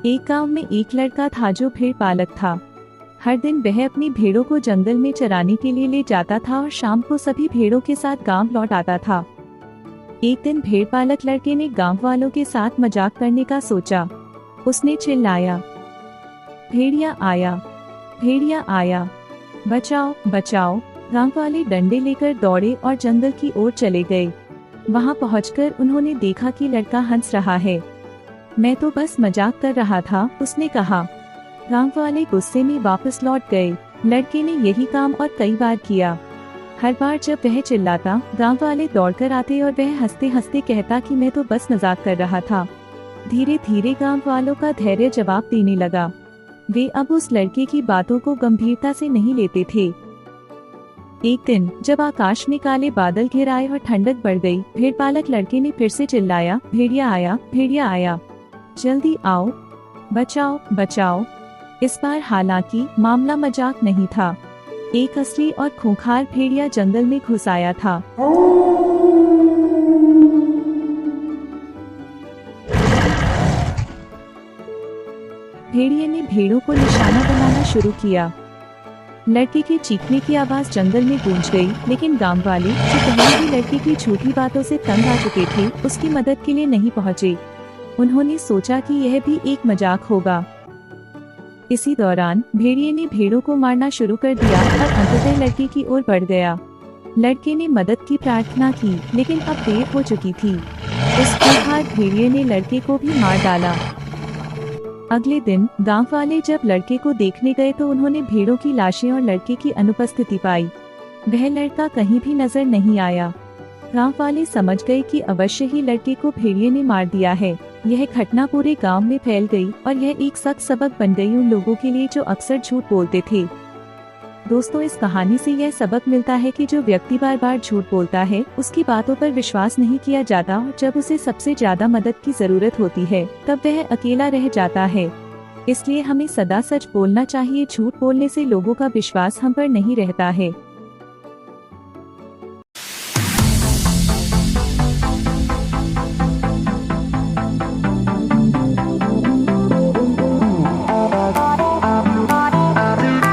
एक गांव में एक लड़का था जो भेड़ पालक था। हर दिन वह अपनी भेड़ों को जंगल में चराने के लिए ले जाता था और शाम को सभी भेड़ों के साथ गांव लौट आता था। एक दिन भेड़ पालक लड़के ने गांव वालों के साथ मजाक करने का सोचा। उसने चिल्लाया, भेड़िया आया, भेड़िया आया, बचाओ बचाओ। गांव वाले डंडे लेकर दौड़े और जंगल की ओर चले गए। वहां पहुंचकर उन्होंने देखा कि लड़का हंस रहा है। मैं तो बस मजाक कर रहा था, उसने कहा। गांव वाले गुस्से में वापस लौट गए। लड़के ने यही काम और कई बार किया। हर बार जब वह चिल्लाता, गांव वाले दौड़कर आते और वह हंसते हंसते कहता कि मैं तो बस मजाक कर रहा था। धीरे धीरे गांव वालों का धैर्य जवाब देने लगा। वे अब उस लड़के की बातों को गंभीरता से नहीं लेते थे। एक दिन जब आकाश में काले बादल घिर आए और ठंडक बढ़ गई, भेड़ पालक लड़के ने फिर से चिल्लाया, भेड़िया आया, भेड़िया आया, जल्दी आओ, बचाओ बचाओ। इस बार हालांकि मामला मजाक नहीं था। एक असली और खूंखार भेड़िया जंगल में घुस आया था। भेड़िए ने भेड़ों को निशाना बनाना शुरू किया। लड़के के चीखने की आवाज जंगल में गूंज गई, लेकिन गांव वाले जो पहले ही लड़के की झूठी बातों से तंग आ चुके थे, उसकी मदद के लिए नहीं पहुंचे। उन्होंने सोचा कि यह भी एक मजाक होगा। इसी दौरान भेड़िए ने भेड़ों को मारना शुरू कर दिया और अंततः लड़के की ओर बढ़ गया। लड़के ने मदद की प्रार्थना की, लेकिन अब देर हो चुकी थी। उस खूंखार भेड़िए ने लड़के को भी मार डाला। अगले दिन गांव वाले जब लड़के को देखने गए तो उन्होंने भेड़ों की लाशें और लड़के की अनुपस्थिति पाई। वह लड़का कहीं भी नजर नहीं आया। गांव वाले समझ गए कि अवश्य ही लड़के को भेड़िए ने मार दिया है। यह घटना पूरे गांव में फैल गई और यह एक सख्त सबक बन गई उन लोगों के लिए जो अक्सर झूठ बोलते थे। दोस्तों, इस कहानी से यह सबक मिलता है कि जो व्यक्ति बार बार झूठ बोलता है, उसकी बातों पर विश्वास नहीं किया जाता और जब उसे सबसे ज्यादा मदद की जरूरत होती है, तब वह अकेला रह जाता है। इसलिए हमें सदा सच बोलना चाहिए। झूठ बोलने से लोगों का विश्वास हम पर नहीं रहता है।